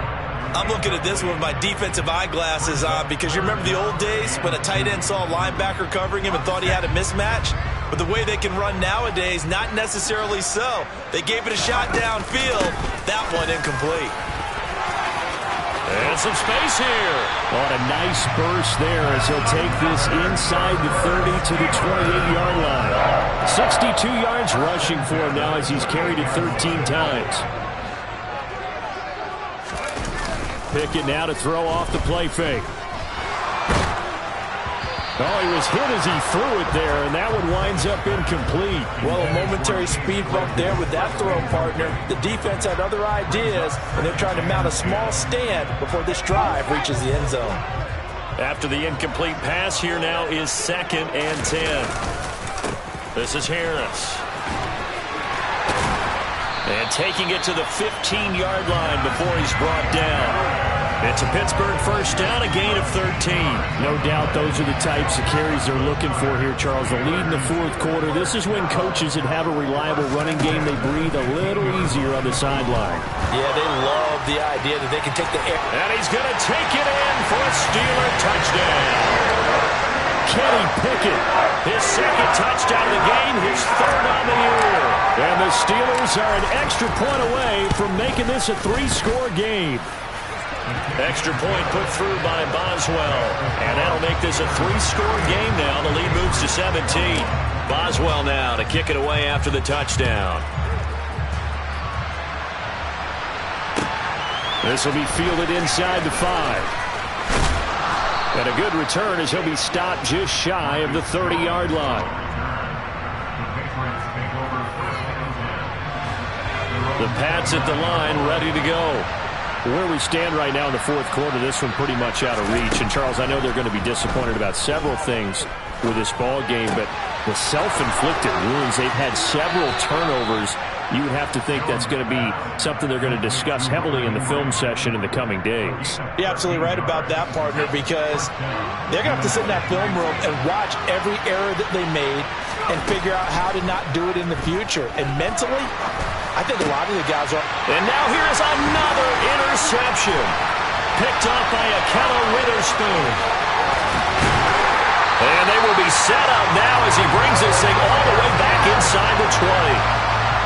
I'm looking at this with my defensive eyeglasses on because you remember the old days when a tight end saw a linebacker covering him and thought he had a mismatch? But the way they can run nowadays, not necessarily so. They gave it a shot downfield. That one incomplete. And some space here. What a nice burst there as he'll take this inside the 30 to the 28-yard line. 62 yards rushing for him now as he's carried it 13 times. Pickett now to throw off the play fake. Oh, he was hit as he threw it there, and that one winds up incomplete. Well, a momentary speed bump there with that throw, partner. The defense had other ideas, and they're trying to mount a small stand before this drive reaches the end zone. After the incomplete pass, here now is 2nd and 10. This is Harris. And taking it to the 15-yard line before he's brought down. It's a Pittsburgh first down, a gain of 13. No doubt those are the types of carries they're looking for here, Charles. The lead in the fourth quarter. This is when coaches that have a reliable running game, they breathe a little easier on the sideline. Yeah, they love the idea that they can take the air. And he's going to take it in for a Steeler touchdown. Kenny Pickett, his second touchdown of the game, his third on the year. And the Steelers are an extra point away from making this a 3-score game. Extra point put through by Boswell. And that'll make this a 3-score game now. The lead moves to 17. Boswell now to kick it away after the touchdown. This will be fielded inside the 5. And a good return as he'll be stopped just shy of the 30-yard line. The Pats at the line ready to go. Where we stand right now in the fourth quarter, this one pretty much out of reach. And, Charles, I know they're going to be disappointed about several things with this ball game, but the self-inflicted wounds, they've had several turnovers you would have to think that's going to be something they're going to discuss heavily in the film session in the coming days. You're absolutely right about that, partner, because they're going to have to sit in that film room and watch every error that they made and figure out how to not do it in the future. And mentally, I think a lot of the guys are. And now here's another interception. Picked up by Akello Witherspoon. And they will be set up now as he brings this thing all the way back inside the 20.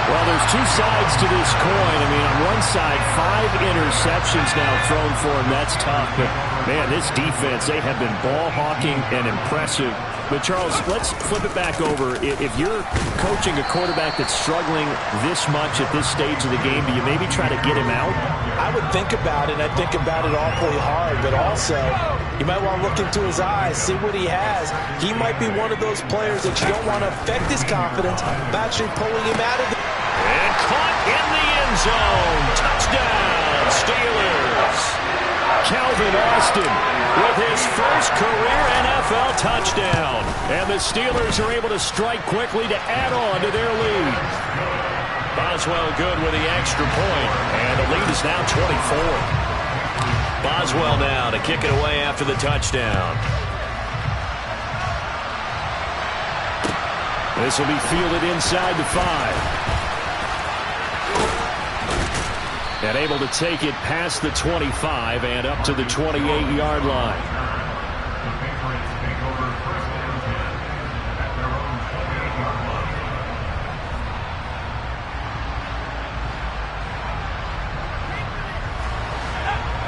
Well, there's two sides to this coin. I mean, on one side, 5 interceptions now thrown for him. That's tough. But, man, this defense, they have been ball hawking and impressive. But, Charles, let's flip it back over. If you're coaching a quarterback that's struggling this much at this stage of the game, do you maybe try to get him out? I would think about it, and I think about it awfully hard. But also, you might want to look into his eyes, see what he has. He might be one of those players that you don't want to affect his confidence by actually pulling him out of the... And caught in the end zone. Touchdown, Steelers. Calvin Austin with his first career NFL touchdown. And the Steelers are able to strike quickly to add on to their lead. Boswell good with the extra point. And the lead is now 24. Boswell now to kick it away after the touchdown. This will be fielded inside the 5. And able to take it past the 25 and up to the 28-yard line. The Patriots take over first and 10 at their own 28-yard line.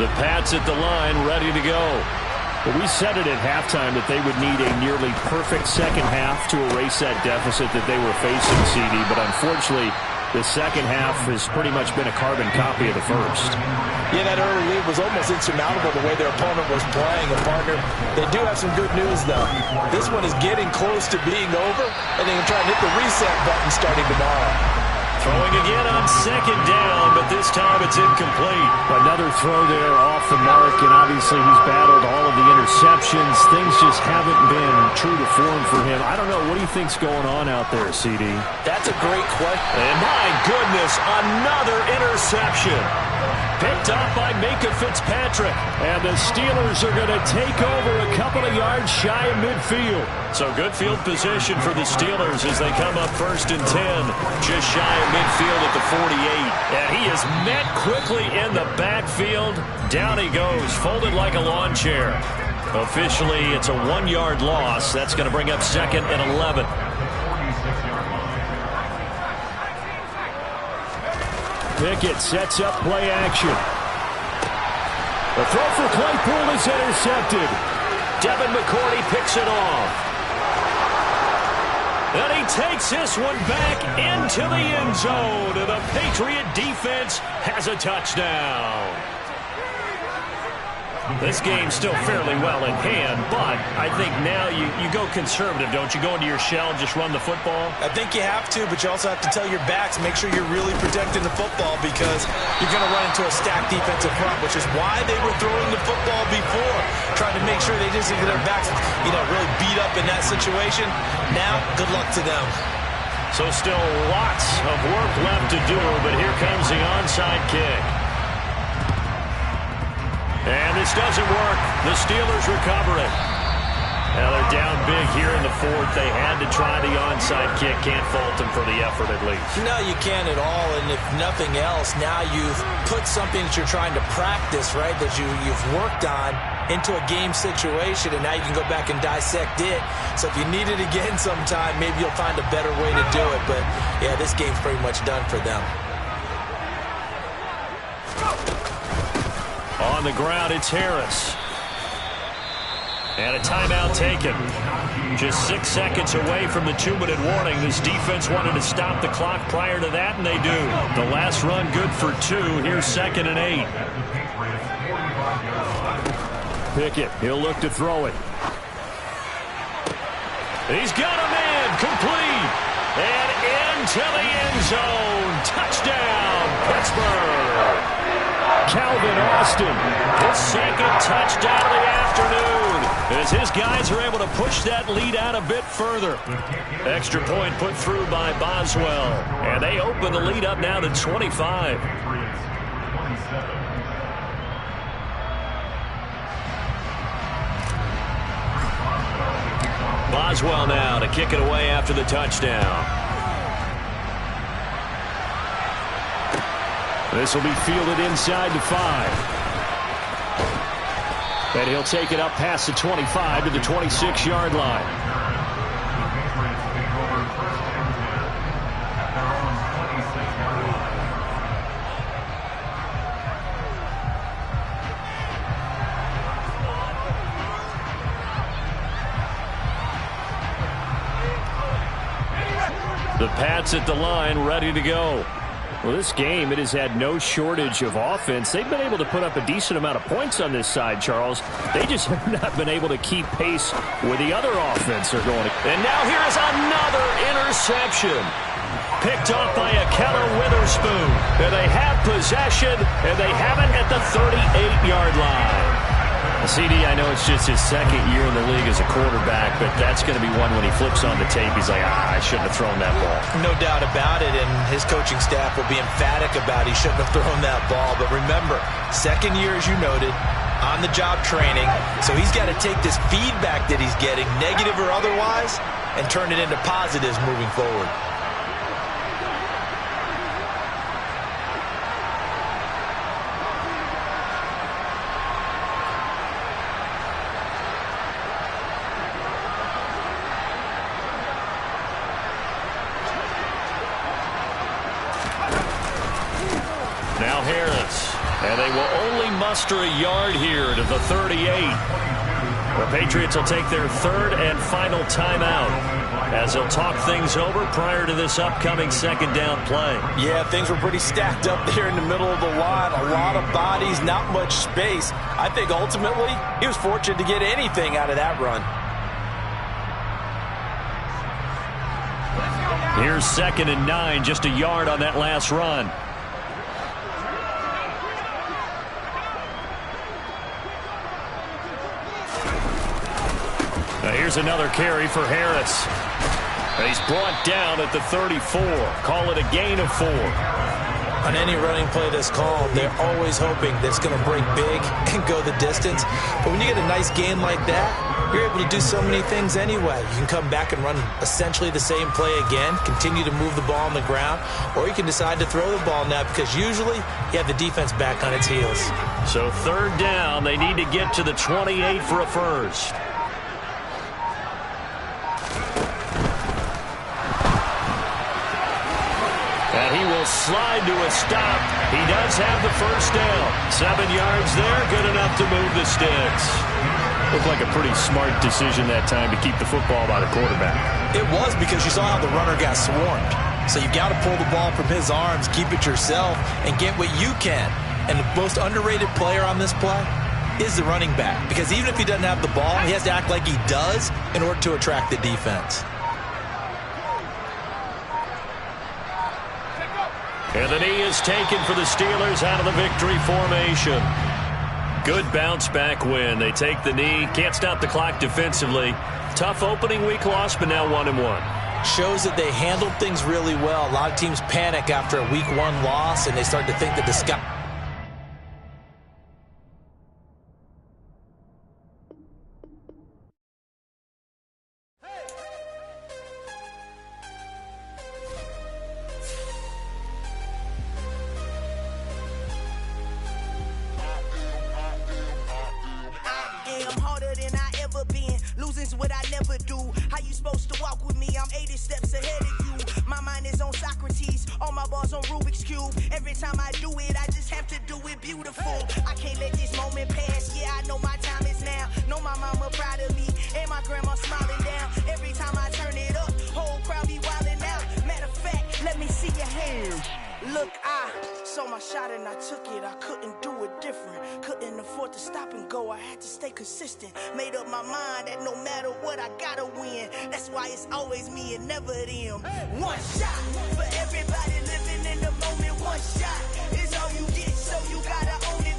The Pats at the line, ready to go. But we said it at halftime that they would need a nearly perfect second half to erase that deficit that they were facing, CD. But unfortunately, the second half has pretty much been a carbon copy of the first. Yeah, that early lead was almost insurmountable the way their opponent was playing. And, partner, they do have some good news, though. This one is getting close to being over, and they can try and hit the reset button starting tomorrow. Throwing again on second down, but this time it's incomplete. Another throw there off the mark, and obviously he's battled all of the interceptions. Things just haven't been true to form for him. I don't know. What do you think's going on out there, CD? That's a great question. And my goodness, another interception. Picked up by Micah Fitzpatrick. And the Steelers are going to take over a couple of yards shy of midfield. So good field position for the Steelers as they come up first and 10. Just shy of midfield at the 48. And he is met quickly in the backfield. Down he goes, folded like a lawn chair. Officially, it's a 1-yard loss. That's going to bring up second and 11. Pickett sets up play action. The throw for Claypool is intercepted. Devin McCourty picks it off. And he takes this one back into the end zone. And the Patriot defense has a touchdown. This game's still fairly well in hand, but I think now you go conservative, don't you? Go into your shell and just run the football? I think you have to, but you also have to tell your backs, make sure you're really protecting the football because you're going to run into a stacked defensive front, which is why they were throwing the football before, trying to make sure they just get their backs, really beat up in that situation. Now, good luck to them. So still lots of work left to do, but here comes the onside kick. And this doesn't work. The Steelers recover it. Now they're down big here in the fourth. They had to try the onside kick. Can't fault them for the effort at least. No, you can't at all. And if nothing else, now you've put something that you're trying to practice, right, that you've worked on into a game situation, and now you can go back and dissect it. So if you need it again sometime, maybe you'll find a better way to do it. But, yeah, this game's pretty much done for them. On the ground, it's Harris. And a timeout taken. Just 6 seconds away from the 2-minute warning. This defense wanted to stop the clock prior to that, and they do. The last run good for 2. Here's 2nd and 8. Pickett, he'll look to throw it. He's got a man, complete. And into the end zone. Touchdown, Pittsburgh. Calvin Austin, his second touchdown of the afternoon, as his guys are able to push that lead out a bit further. Extra point put through by Boswell, and they open the lead up now to 25. Patriots 27. Boswell now to kick it away after the touchdown. This will be fielded inside the 5. And he'll take it up past the 25 to the 26-yard line. The Patriots take over first and 10 at their own 26-yard line. The Pats at the line, ready to go. Well, this game, it has had no shortage of offense. They've been able to put up a decent amount of points on this side, Charles. They just have not been able to keep pace with the other offense they're going to. And now here is another interception. Picked off by Akella Witherspoon. And they have possession, and they have it at the 38-yard line. CD, I know it's just his second year in the league as a quarterback, but that's going to be one when he flips on the tape, he's like, I shouldn't have thrown that ball. No doubt about it, and his coaching staff will be emphatic about he shouldn't have thrown that ball. But remember, second year, as you noted, on-the-job training, so he's got to take this feedback that he's getting, negative or otherwise, and turn it into positives moving forward. Now Harris, and they will only muster a yard here to the 38. The Patriots will take their third and final timeout as they'll talk things over prior to this upcoming second down play. Yeah, things were pretty stacked up there in the middle of the line. A lot of bodies, not much space. I think ultimately he was fortunate to get anything out of that run. Here's 2nd and 9, just a yard on that last run. Now here's another carry for Harris. And he's brought down at the 34. Call it a gain of 4. On any running play that's called, they're always hoping that it's going to break big and go the distance. But when you get a nice gain like that, you're able to do so many things anyway. You can come back and run essentially the same play again, continue to move the ball on the ground, or you can decide to throw the ball now because usually you have the defense back on its heels. So 3rd down, they need to get to the 28 for a first. And he will slide to a stop. He does have the first down. 7 yards there, good enough to move the sticks. Looked like a pretty smart decision that time to keep the football by the quarterback. It was, because you saw how the runner got swarmed. So you've got to pull the ball from his arms, keep it yourself, and get what you can. And the most underrated player on this play is the running back. Because even if he doesn't have the ball, he has to act like he does in order to attract the defense. And the knee is taken for the Steelers out of the victory formation. Good bounce-back win. They take the knee. Can't stop the clock defensively. Tough opening week loss, but now 1-1. Shows that they handled things really well. A lot of teams panic after a week 1 loss, and they start to think that the sky... Losing's what I never do. How you supposed to walk with me? I'm 80 steps ahead of you. My mind is on Socrates, all my balls on Rubik's Cube. Every time I do it, I just have to do it beautiful. I can't let this moment pass. Yeah, I know my time is now. Know my mama proud of me, and my grandma smiling down. Every time I turn it up, whole crowd be wildin' out. Matter of fact, let me see your hands. Look, I saw my shot and I took it. I couldn't do it different. Couldn't afford to stop and go. I had to stay consistent. Made up my mind that no matter what, I gotta win. That's why it's always me and never them. One shot for everybody living in the moment. One shot is all you get, so you gotta own it.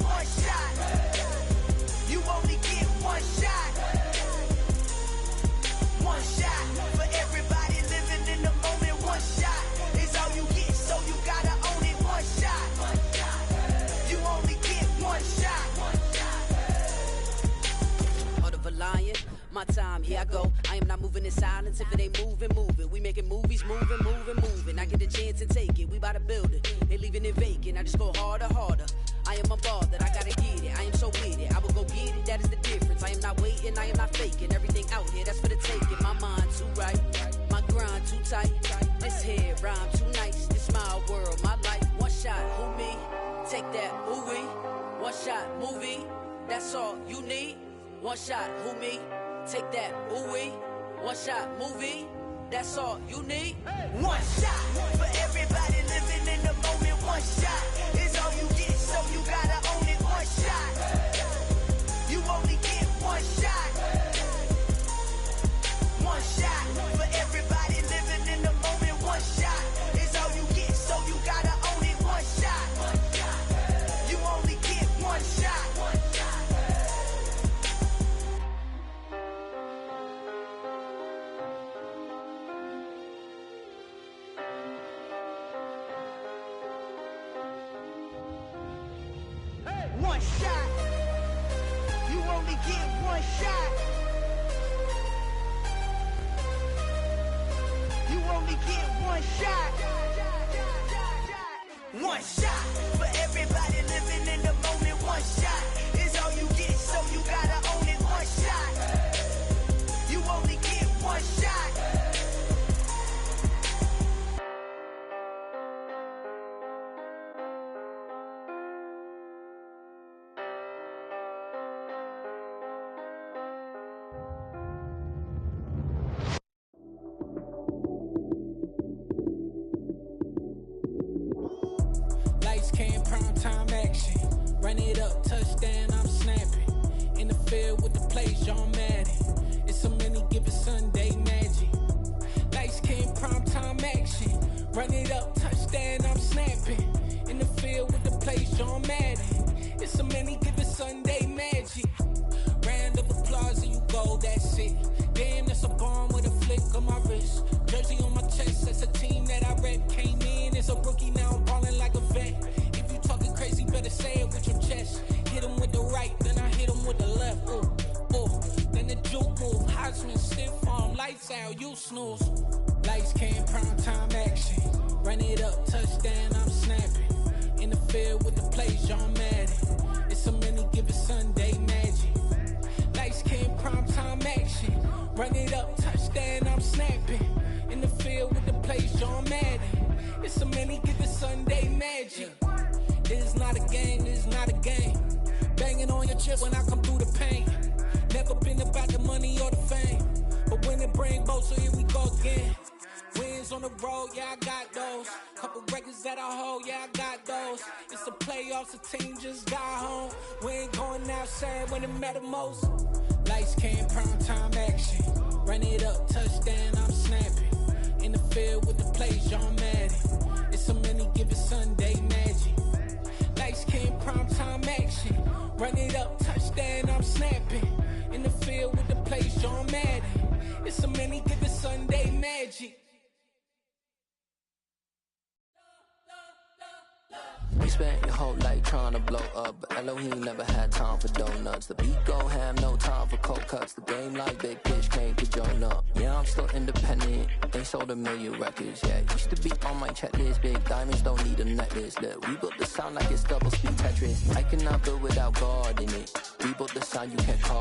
My time, here I go. I am not moving in silence. If it ain't moving, moving. We making movies, moving. I get the chance to take it. We bout to build it. They leaving it vacant. I just go harder. I am unbothered. I gotta get it. I am so with it. I will go get it. That is the difference. I am not waiting. I am not faking. Everything out here, that's for the taking. My mind too right. My grind too tight. This here rhyme too nice. This my world, my life. One shot, who me? Take that, who we? One shot, movie. That's all you need. One shot, who me? Take that, ooh wee. One shot, movie. That's all you need. One shot for everybody living in the moment. One shot is all you get, so you gotta own it. One shot. You only get one shot. One shot for everybody living in the moment. One shot is all you get, so you gotta own it. One shot. You only get one shot. One shot. You only get one shot. You only get one shot. One shot for everybody living in the moment. One shot is all you get, so you gotta own it. One shot. You only get one shot. Lights, cam, prime time action. Run it up, touchdown, I'm snapping. In the field with the plays, John Madden. It's so many given Sunday magic. Lights, cam, prime time action. Run it up, touchdown, I'm snapping. In the field with the plays, John Madden. It's so many given Sunday magic. Round of applause and you go, that's it. Damn, that's a bomb with a flick on my wrist. Jersey on my chest, that's a team that I rep. Came in as a rookie, now I'm ballin' like a vet. If you talking crazy, better say it with your chest. Hit him with the right, then I hit him with the left. Ooh, ooh, then the juke move. Heisman, stiff arm, lights out, you snooze. Lights, cam, prime time action. Run it up, touchdown, I'm snapping. In the field with the plays, John Madden. It's so many given Sunday magic. Lights, cam, prime time action. Run it up, touchdown, I'm snapping. In the field with the plays, John Madden. It's so many given Sunday magic. This is not a game, this is not a game. Banging on your chip when I come through the pain. Never been about the money or the fame. But when it bring both, so here we go again. Wins on the road, yeah, I got those. Couple records that I hold, yeah, I got those. It's the playoffs, the team just got home. We ain't going outside when it matter most. Lights, cam, prime time action. Run it up, touchdown, I'm snapping. In the field with the plays, John Madden. It's so many given Sunday magic. Lights, cam, prime time action. Run it up, touchdown, I'm snapping. In the field with the plays, John Madden. It's so many given Sunday magic. We spent your whole life trying to blow up, but Elohim never had time for donuts. The beat go ham, no time for cold cuts. The game like Big Pitch came to join up. Yeah, I'm still independent, they sold 1 million records. Yeah, used to be on my checklist. Big diamonds don't need a necklace. Look, we built the sound like it's double speed Tetris. I cannot build without God in it. We built the sound you can't call